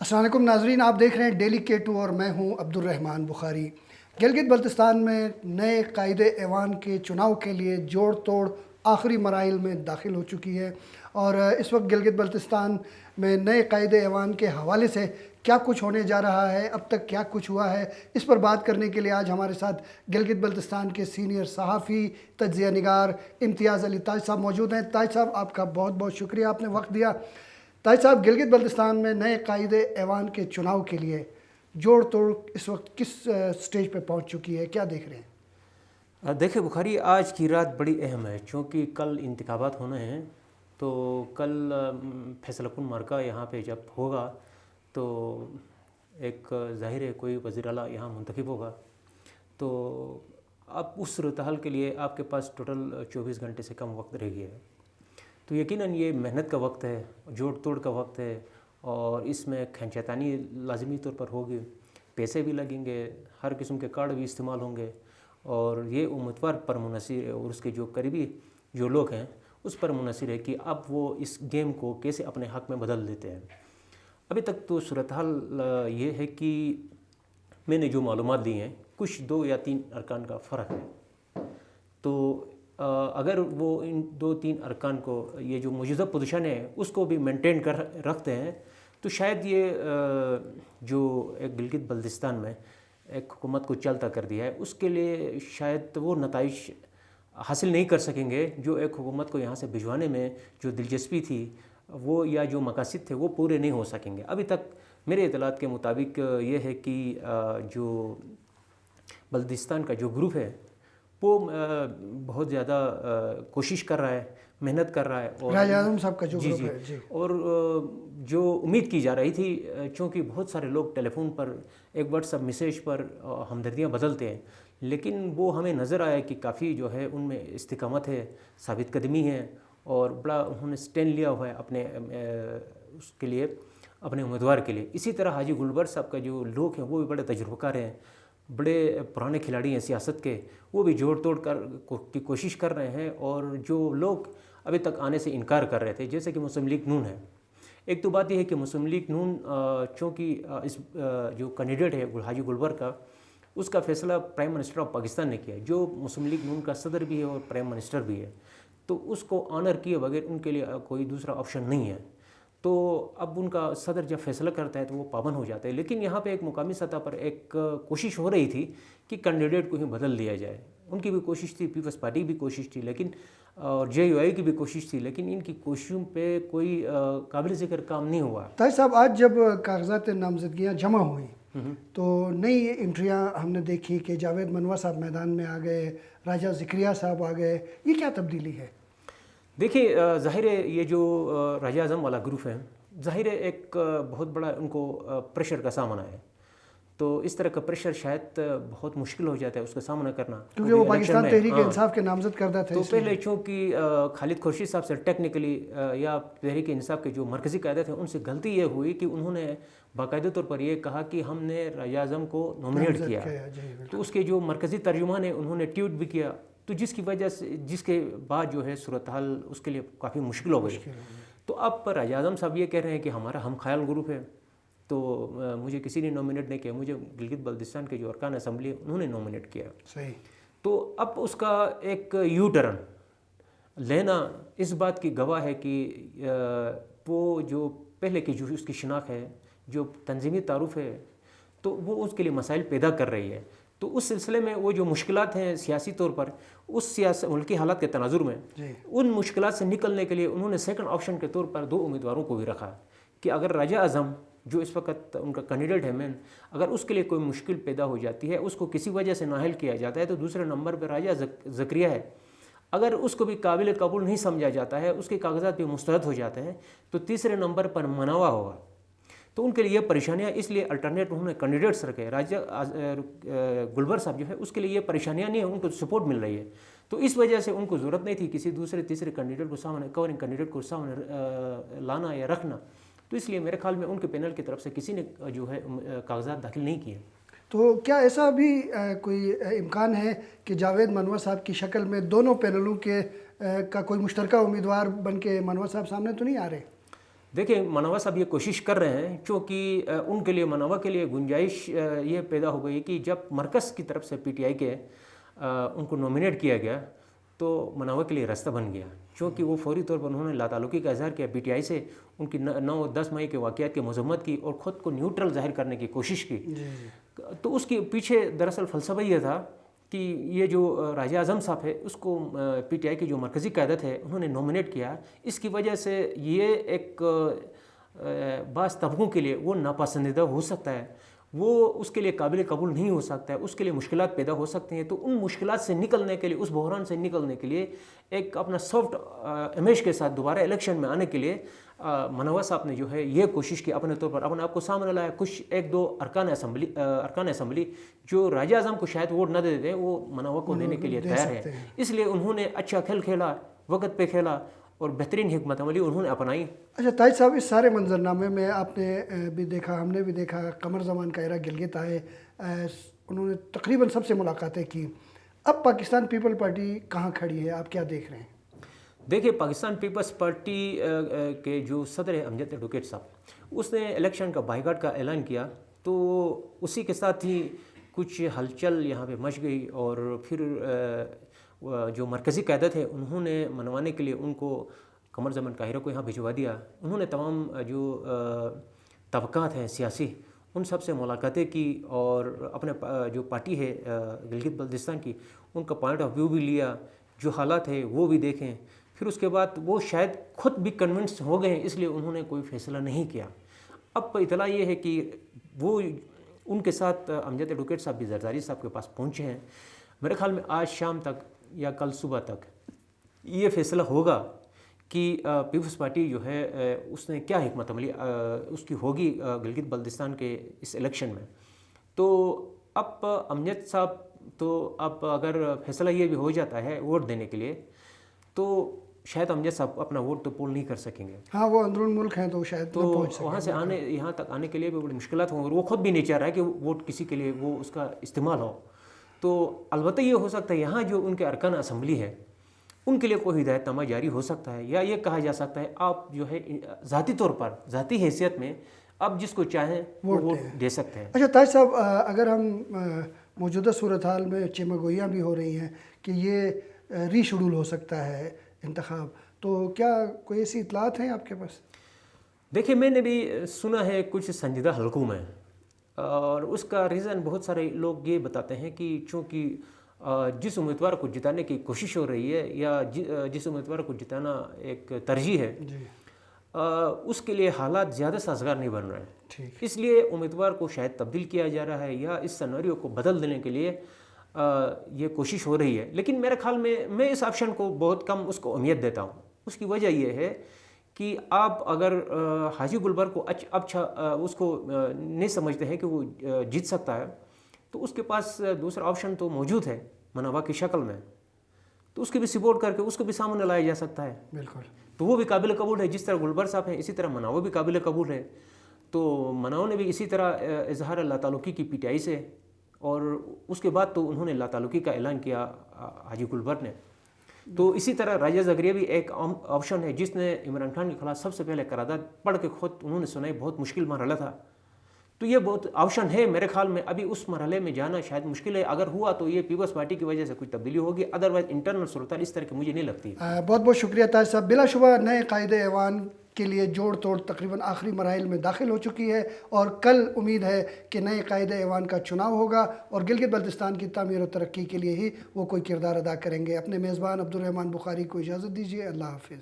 السلام علیکم ناظرین، آپ دیکھ رہے ہیں ڈیلی K2 اور میں ہوں عبد الرحمن بخاری۔ گلگت بلتستان میں نئے قائد ایوان کے چناؤ کے لیے جوڑ توڑ آخری مراحل میں داخل ہو چکی ہے، اور اس وقت گلگت بلتستان میں نئے قائد ایوان کے حوالے سے کیا کچھ ہونے جا رہا ہے، اب تک کیا کچھ ہوا ہے، اس پر بات کرنے کے لیے آج ہمارے ساتھ گلگت بلتستان کے سینئر صحافی، تجزیہ نگار امتیاز علی تاج صاحب موجود ہیں۔ تاج صاحب، آپ کا بہت بہت شکریہ، آپ نے وقت دیا۔ تاج صاحب، گلگت بلتستان میں نئے قائد ایوان کے چناؤ کے لیے جوڑ توڑ اس وقت کس سٹیج پہ پہنچ چکی ہے، کیا دیکھ رہے ہیں؟ دیکھیں بخاری، آج کی رات بڑی اہم ہے چونکہ کل انتخابات ہونے ہیں۔ تو کل فیصلہ کن مرکہ یہاں پہ جب ہوگا تو ایک ظاہر ہے کوئی وزیر اعلیٰ یہاں منتخب ہوگا۔ تو اب اس صورتحال کے لیے آپ کے پاس ٹوٹل 24 گھنٹے سے کم وقت رہ گیا ہے۔ تو یقیناً یہ محنت کا وقت ہے، جوڑ توڑ کا وقت ہے، اور اس میں کھینچتانی لازمی طور پر ہوگی، پیسے بھی لگیں گے، ہر قسم کے کارڈ بھی استعمال ہوں گے، اور یہ امیدوار پر منحصر ہے اور اس کے جو قریبی جو لوگ ہیں اس پر منحصر ہے کہ اب وہ اس گیم کو کیسے اپنے حق میں بدل دیتے ہیں۔ ابھی تک تو صورتحال یہ ہے کہ میں نے جو معلومات دی ہیں کچھ 2 یا 3 ارکان کا فرق ہے۔ تو اگر وہ ان 2-3 ارکان کو، یہ جو موجودہ پوزیشن ہے اس کو بھی مینٹین کر رکھتے ہیں تو شاید یہ جو ایک گلگت بلتستان میں ایک حکومت کو چلتا کر دیا ہے اس کے لیے شاید وہ نتائج حاصل نہیں کر سکیں گے جو ایک حکومت کو یہاں سے بھجوانے میں جو دلچسپی تھی وہ یا جو مقاصد تھے وہ پورے نہیں ہو سکیں گے۔ ابھی تک میرے اطلاعات کے مطابق یہ ہے کہ جو بلتستان کا جو گروپ ہے وہ بہت زیادہ کوشش کر رہا ہے، محنت کر رہا ہے، اور راجہ اعظم صاحب کا جو گروپ ہے، جی، اور جو امید کی جا رہی تھی، چونکہ بہت سارے لوگ ٹیلی فون پر ایک واٹس ایپ میسیج پر ہمدردیاں بدلتے ہیں، لیکن وہ ہمیں نظر آیا کہ کافی جو ہے ان میں استقامت ہے، ثابت قدمی ہے، اور بڑا انہوں نے سٹینڈ لیا ہوا ہے اپنے اس کے لیے، اپنے امیدوار کے لیے۔ اسی طرح حاجی گلبر صاحب کا جو لوگ ہیں وہ بھی بڑے تجربہ کار ہیں، بڑے پرانے کھلاڑی ہیں سیاست کے، وہ بھی جوڑ توڑ کی کوشش کر رہے ہیں، اور جو لوگ ابھی تک آنے سے انکار کر رہے تھے جیسے کہ مسلم لیگ نون ہے۔ ایک تو بات یہ ہے کہ مسلم لیگ نون چونکہ اس جو کینڈیڈیٹ ہے حاجی گلبر کا، اس کا فیصلہ پرائم منسٹر آف پاکستان نے کیا، جو مسلم لیگ نون کا صدر بھی ہے اور پرائم منسٹر بھی ہے، تو اس کو آنر کیے بغیر ان کے لیے کوئی دوسرا آپشن نہیں ہے۔ تو اب ان کا صدر جب فیصلہ کرتا ہے تو وہ پابند ہو جاتا ہے، لیکن یہاں پہ ایک مقامی سطح پر ایک کوشش ہو رہی تھی کہ کینڈیڈیٹ کو ہی بدل دیا جائے۔ ان کی بھی کوشش تھی، پیپلز پارٹی کی بھی کوشش تھی، لیکن اور JUI کی بھی کوشش تھی، لیکن ان کی کوششوں پہ کوئی قابل ذکر کام نہیں ہوا۔ تاج صاحب، آج جب کاغذات نامزدگیاں جمع ہوئیں تو نئی انٹریاں ہم نے دیکھی کہ جاوید منوا صاحب میدان میں آ گئے، راجہ ذکریہ صاحب آ گئے، یہ کیا تبدیلی ہے؟ دیکھیے، ظاہر ہے یہ جو راجہ اعظم والا گروپ ہے، ظاہر ہے ایک بہت بڑا ان کو پریشر کا سامنا ہے، تو اس طرح کا پریشر شاید بہت مشکل ہو جاتا ہے اس کا سامنا کرنا، کیونکہ وہ پاکستان تحریک انصاف کے نامزد کردہ تھے۔ تو پہلے چونکہ خالد خورشید صاحب سے ٹیکنیکلی یا تحریک انصاف کے جو مرکزی قیادت ہیں ان سے غلطی یہ ہوئی کہ انہوں نے باقاعدہ طور پر یہ کہا کہ ہم نے راجہ اعظم کو نومینیٹ کیا، تو اس کے جو مرکزی ترجمان ہیں انہوں نے ٹویٹ بھی کیا، تو جس کی وجہ سے جس کے بعد جو ہے صورتحال اس کے لیے کافی مشکل ہو گئی۔ تو اب راجہ اعظم صاحب یہ کہہ رہے ہیں کہ ہمارا ہم خیال گروپ ہے، تو مجھے کسی نے نومینیٹ نہیں کیا، مجھے گلگت بلتستان کے جو ارکان اسمبلی انہوں نے نومینیٹ کیا۔ صحیح۔ تو اب اس کا ایک یو ٹرن لینا اس بات کی گواہ ہے کہ وہ جو پہلے کی جو اس کی شناخت ہے، جو تنظیمی تعارف ہے، تو وہ اس کے لیے مسائل پیدا کر رہی ہے۔ تو اس سلسلے میں وہ جو مشکلات ہیں سیاسی طور پر، اس ملکی حالات کے تناظر میں ان مشکلات سے نکلنے کے لیے انہوں نے سیکنڈ آپشن کے طور پر 2 امیدواروں کو بھی رکھا کہ اگر راجہ اعظم جو اس وقت ان کا کینڈیڈیٹ ہے مین، اگر اس کے لیے کوئی مشکل پیدا ہو جاتی ہے، اس کو کسی وجہ سے نااہل کیا جاتا ہے، تو دوسرے نمبر پہ راجہ ذکریہ ہے، اگر اس کو بھی قابل قبول نہیں سمجھا جاتا ہے، اس کے کاغذات بھی مسترد ہو جاتے ہیں، تو تیسرے نمبر پر منوا ہوگا۔ تو ان کے لیے یہ پریشانیاں، اس لیے الٹرنیٹ انہوں نے کینڈیڈیٹس رکھے۔ راجہ گلبر صاحب جو ہے اس کے لیے یہ پریشانیاں نہیں ہیں، ان کو سپورٹ مل رہی ہے، تو اس وجہ سے ان کو ضرورت نہیں تھی کسی دوسرے تیسرے کینڈیڈیٹ کو سامنے، کورنگ کینڈیڈیٹ کو سامنے لانا یا رکھنا، تو اس لیے میرے خیال میں ان کے پینل کی طرف سے کسی نے جو ہے کاغذات داخل نہیں کیے۔ تو کیا ایسا بھی کوئی امکان ہے کہ جاوید منوا صاحب کی شکل میں دونوں پینلوں کے کا کوئی مشترکہ امیدوار بن کے منوا صاحب سامنے تو نہیں آ رہے؟ دیکھیں منوا صاحب یہ کوشش کر رہے ہیں، چونکہ ان کے لیے منوا کے لیے گنجائش یہ پیدا ہو گئی کہ جب مرکز کی طرف سے پی ٹی آئی کے ان کو نومینیٹ کیا گیا تو منوا کے لیے راستہ بن گیا، چونکہ وہ فوری طور پر انہوں نے لاتعلقی کا اظہار کیا پی ٹی آئی سے، ان کی 9-10 مئی کے واقعات کی مذمت کی اور خود کو نیوٹرل ظاہر کرنے کی کوشش کی۔ تو اس کے پیچھے دراصل فلسفہ یہ تھا کہ یہ جو راجہ اعظم صاحب ہے اس کو پی ٹی آئی کی جو مرکزی قیادت ہے انہوں نے نومینیٹ کیا، اس کی وجہ سے یہ ایک بعض طبقوں کے لیے وہ ناپسندیدہ ہو سکتا ہے، وہ اس کے لیے قابل قبول نہیں ہو سکتا ہے، اس کے لیے مشکلات پیدا ہو سکتے ہیں۔ تو ان مشکلات سے نکلنے کے لیے، اس بحران سے نکلنے کے لیے، ایک اپنا سافٹ امیج کے ساتھ دوبارہ الیکشن میں آنے کے لیے منوا صاحب نے جو ہے یہ کوشش کی، اپنے طور پر اپنے آپ کو سامنے لایا۔ کچھ 1-2 ارکان اسمبلی جو راجہ اعظم کو شاید ووٹ نہ دیتے ہیں وہ منوا کو دینے کے لیے تیار ہے، اس لیے انہوں نے اچھا کھیل کھیلا، وقت پہ کھیلا اور بہترین حکمت عملی انہوں نے اپنائی۔ اچھا تاج صاحب، اس سارے منظرنامے میں آپ نے بھی دیکھا، ہم نے بھی دیکھا، قمر زمان کائرہ گلگت آئے، انہوں نے تقریباً سب سے ملاقاتیں کی۔ اب پاکستان پیپل پارٹی کہاں کھڑی ہے، آپ کیا دیکھ رہے ہیں؟ دیکھیں پاکستان پیپلز پارٹی کے جو صدر ہے امجد ایڈوکیٹ صاحب، اس نے الیکشن کا بائیکاٹ کا اعلان کیا، تو اسی کے ساتھ ہی کچھ ہلچل یہاں پہ مچ گئی، اور پھر جو مرکزی قیادت ہے انہوں نے منوانے کے لیے ان کو قمر زمان قاہرہ کو یہاں بھجوا دیا۔ انہوں نے تمام جو طبقات ہیں سیاسی ان سب سے ملاقاتیں کی، اور اپنے جو پارٹی ہے گلگت بلتستان کی ان کا پوائنٹ آف ویو بھی لیا، جو حالات ہے وہ بھی دیکھیں۔ پھر اس کے بعد وہ شاید خود بھی کنونس ہو گئے ہیں، اس لیے انہوں نے کوئی فیصلہ نہیں کیا۔ اب اطلاع یہ ہے کہ وہ ان کے ساتھ امجد ایڈوکیٹ صاحب بھی زرداری صاحب کے پاس پہنچے ہیں۔ میرے خیال میں آج شام تک یا کل صبح تک یہ فیصلہ ہوگا کہ پیپلز پارٹی جو ہے اس نے کیا حکمت عملی اس کی ہوگی گلگت بلتستان کے اس الیکشن میں۔ تو اب امجد صاحب تو اب اگر فیصلہ یہ بھی ہو جاتا ہے ووٹ دینے کے لیے، تو شاید امجد صاحب اپنا ووٹ تو پول نہیں کر سکیں گے۔ ہاں وہ اندرون ملک ہیں تو شاید تو وہاں سے یہاں تک آنے کے لیے بھی بڑی مشکلات ہوں، اور وہ خود بھی نہیں چاہ رہا ہے کہ ووٹ کسی کے لیے وہ اس کا استعمال ہو۔ تو البتہ یہ ہو سکتا ہے یہاں جو ان کے ارکان اسمبلی ہے ان کے لیے کوئی ہدایت نامہ جاری ہو سکتا ہے، یا یہ کہا جا سکتا ہے آپ جو ہے ذاتی طور پر، ذاتی حیثیت میں آپ جس کو چاہیں وہ ووٹ دے سکتے ہیں۔ اچھا تاج صاحب، اگر ہم موجودہ صورتحال میں چیمہ گوئیاں بھی ہو رہی ہیں کہ یہ ری شیڈول ہو سکتا ہے انتخاب، تو کیا کوئی ایسی اطلاعات ہیں آپ کے پاس؟ دیکھیں میں نے بھی سنا ہے کچھ سنجیدہ حلقوں میں، اور اس کا ریزن بہت سارے لوگ یہ بتاتے ہیں کہ چونکہ جس امیدوار کو جتانے کی کوشش ہو رہی ہے، یا جس امیدوار کو جتانا ایک ترجیح ہے، اس کے لیے حالات زیادہ سازگار نہیں بن رہے ہیں، اس لیے امیدوار کو شاید تبدیل کیا جا رہا ہے، یا اس سیناریو کو بدل دینے کے لیے یہ کوشش ہو رہی ہے۔ لیکن میرے خیال میں اس آپشن کو بہت کم اس کو اہمیت دیتا ہوں۔ اس کی وجہ یہ ہے کہ آپ اگر حاجی گلبر کو اچھا اس کو نہیں سمجھتے ہیں کہ وہ جیت سکتا ہے، تو اس کے پاس دوسرا آپشن تو موجود ہے منوا کی شکل میں، تو اس کی بھی سپورٹ کر کے اس کو بھی سامنے لایا جا سکتا ہے۔ بالکل، تو وہ بھی قابل قبول ہے، جس طرح گلبر صاحب ہیں اسی طرح منوا بھی قابل قبول ہے۔ تو منوا نے بھی اسی طرح اظہار لا تعلقی کی پی ٹی آئی سے، اور اس کے بعد تو انہوں نے لا تعلقی کا اعلان کیا حاجی گلبر نے۔ تو اسی طرح راجہ زگریہ بھی ایک آپشن ہے جس نے عمران خان کے خلاف سب سے پہلے قرارداد پڑھ کے خود انہوں نے سنائی، بہت مشکل مرحلہ تھا۔ تو یہ بہت آپشن ہے میرے خیال میں، ابھی اس مرحلے میں جانا شاید مشکل ہے۔ اگر ہوا تو یہ پیپلز پارٹی کی وجہ سے کچھ تبدیلی ہوگی، ادروائز انٹرنل صورتحال اس طرح کی مجھے نہیں لگتی۔ بہت بہت شکریہ تاج صاحب۔ بلا شبہ نئے قائد ایوان کے لیے جوڑ توڑ تقریباً آخری مراحل میں داخل ہو چکی ہے، اور کل امید ہے کہ نئے قائد ایوان کا چناؤ ہوگا، اور گلگت بلتستان کی تعمیر و ترقی کے لیے ہی وہ کوئی کردار ادا کریں گے۔ اپنے میزبان عبدالرحمان بخاری کو اجازت دیجیے، اللہ حافظ۔